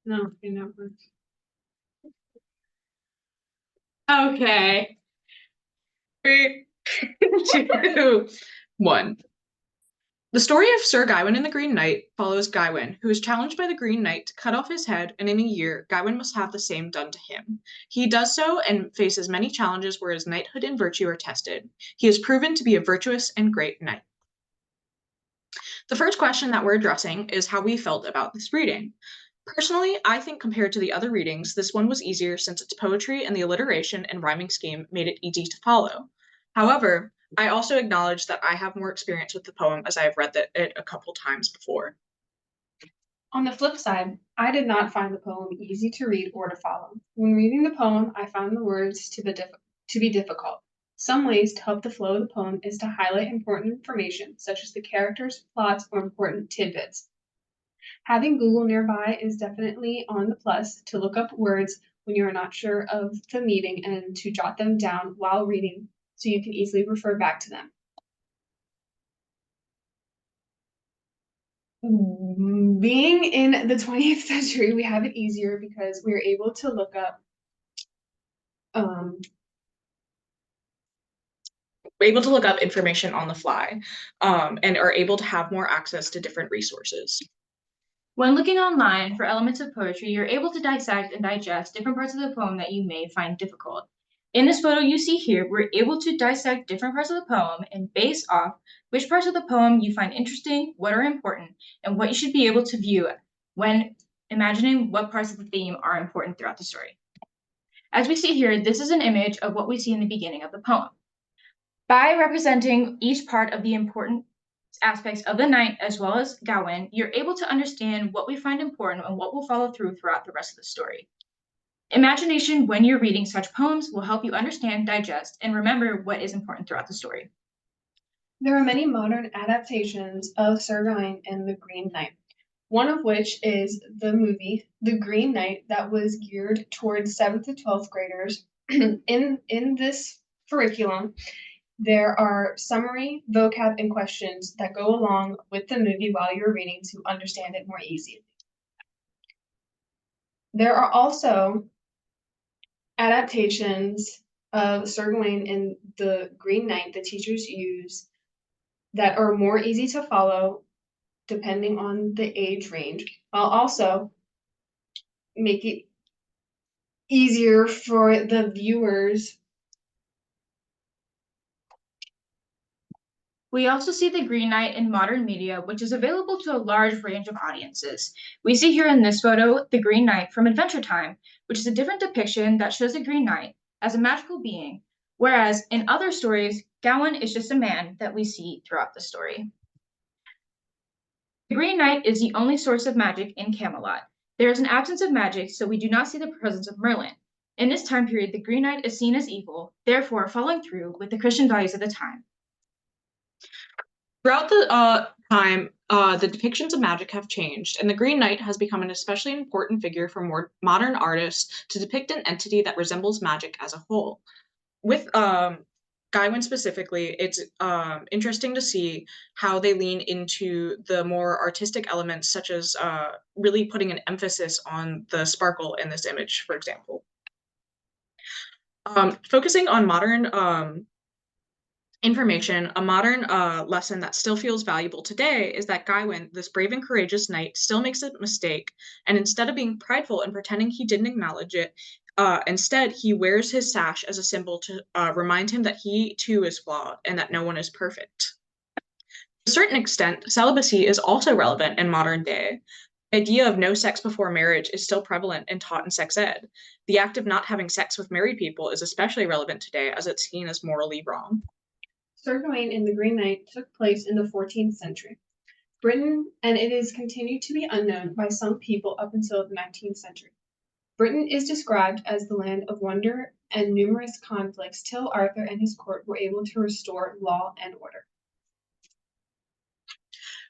No, you never. Okay. Three, two, one. The story of Sir Gawain and the Green Knight follows Gawain, who is challenged by the Green Knight to cut off his head, and in a year, Gawain must have the same done to him. He does so and faces many challenges where his knighthood and virtue are tested. He is proven to be a virtuous and great knight. The first question that we're addressing is how we felt about this reading. Personally, I think compared to the other readings, this one was easier since its poetry and the alliteration and rhyming scheme made it easy to follow. However, I also acknowledge that I have more experience with the poem as I have read it a couple times before. On the flip side, I did not find the poem easy to read or to follow. When reading the poem, I found the words to be difficult. Some ways to help the flow of the poem is to highlight important information, such as the characters, plots, or important tidbits. Having Google nearby is definitely on the plus to look up words when you are not sure of the meaning and to jot them down while reading so you can easily refer back to them. Being in the 20th century, we have it easier because we're able to look up um, We're able to look up information on the fly and are able to have more access to different resources. When looking online for elements of poetry, you're able to dissect and digest different parts of the poem that you may find difficult. In this photo you see here, we're able to dissect different parts of the poem and base off which parts of the poem you find interesting, what are important, and what you should be able to view when imagining what parts of the theme are important throughout the story. As we see here, this is an image of what we see in the beginning of the poem. By representing each part of the important aspects of the knight as well as Gawain, you're able to understand what we find important and what will follow through throughout the rest of the story. Imagination when you're reading such poems will help you understand, digest, and remember what is important throughout the story. There are many modern adaptations of Sir Gawain and the Green Knight, one of which is the movie The Green Knight that was geared towards 7th to 12th graders. In this curriculum, there are summary, vocab, and questions that go along with the movie while you're reading to understand it more easily. There are also adaptations of Sir Gawain and the Green Knight that teachers use that are more easy to follow depending on the age range, while also make it easier for the viewers. We also see the Green Knight in modern media, which is available to a large range of audiences. We see here in this photo the Green Knight from Adventure Time, which is a different depiction that shows the Green Knight as a magical being, whereas in other stories, Gawain is just a man that we see throughout the story. The Green Knight is the only source of magic in Camelot. There is an absence of magic, so we do not see the presence of Merlin. In this time period, the Green Knight is seen as evil, therefore following through with the Christian values of the time. Throughout the time, the depictions of magic have changed, and the Green Knight has become an especially important figure for more modern artists to depict an entity that resembles magic as a whole. With Gawain specifically, it's interesting to see how they lean into the more artistic elements, such as really putting an emphasis on the sparkle in this image, for example. Focusing on modern information, a modern lesson that still feels valuable today is that Gawain, this brave and courageous knight, still makes a mistake, and instead of being prideful and pretending he didn't acknowledge it, instead he wears his sash as a symbol to remind him that he too is flawed and that no one is perfect. To a certain extent, celibacy is also relevant in modern day. The idea of no sex before marriage is still prevalent and taught in sex ed. The act of not having sex with married people is especially relevant today as it's seen as morally wrong. Sir Gawain and the Green Knight took place in the 14th century Britain, and it is continued to be unknown by some people up until the 19th century. Britain is described as the land of wonder and numerous conflicts till Arthur and his court were able to restore law and order.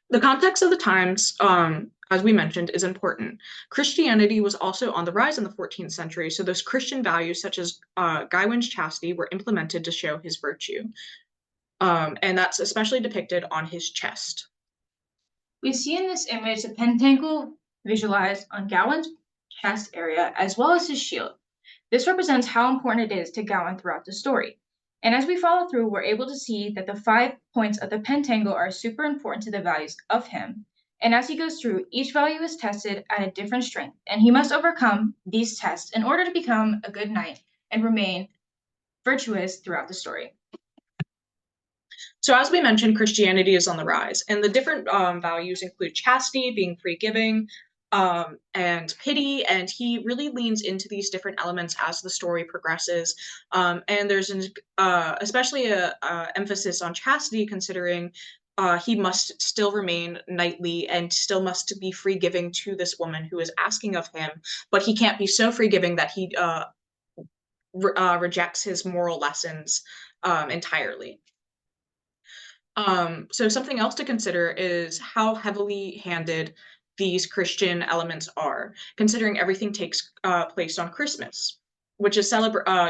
The context of the times, as we mentioned, is important. Christianity was also on the rise in the 14th century, so those Christian values, such as Gawain's chastity, were implemented to show his virtue. And that's especially depicted on his chest. We see in this image the pentacle visualized on Gawain's chest area, as well as his shield. This represents how important it is to Gawain throughout the story. And as we follow through, we're able to see that the 5 points of the pentangle are super important to the values of him. And as he goes through, each value is tested at a different strength, and he must overcome these tests in order to become a good knight and remain virtuous throughout the story. So as we mentioned, Christianity is on the rise, and the different values include chastity, being free-giving, and pity, and he really leans into these different elements as the story progresses. And there's especially a emphasis on chastity, considering he must still remain knightly and still must be free-giving to this woman who is asking of him, but he can't be so free-giving that he rejects his moral lessons entirely. So something else to consider is how heavily handed these Christian elements are, considering everything takes place on Christmas, which is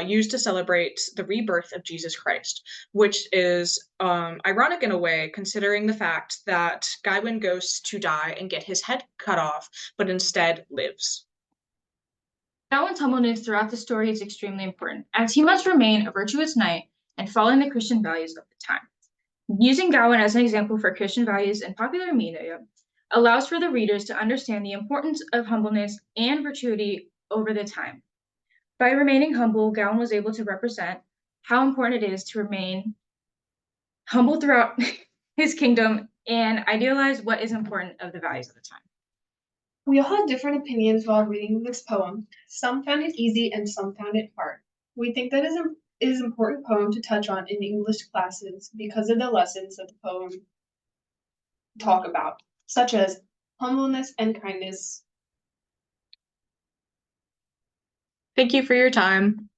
used to celebrate the rebirth of Jesus Christ, which is ironic in a way, considering the fact that Gawain goes to die and get his head cut off, but instead lives. Gawain's humbleness throughout the story is extremely important, as he must remain a virtuous knight and following the Christian values of the time. Using Gawain as an example for Christian values in popular media allows for the readers to understand the importance of humbleness and virtuity over the time. By remaining humble, Gawain was able to represent how important it is to remain humble throughout his kingdom and idealize what is important of the values of the time. We all had different opinions while reading this poem. Some found it easy and some found it hard. We think that it is an important poem to touch on in English classes because of the lessons that the poem talk about, such as humbleness and kindness. Thank you for your time.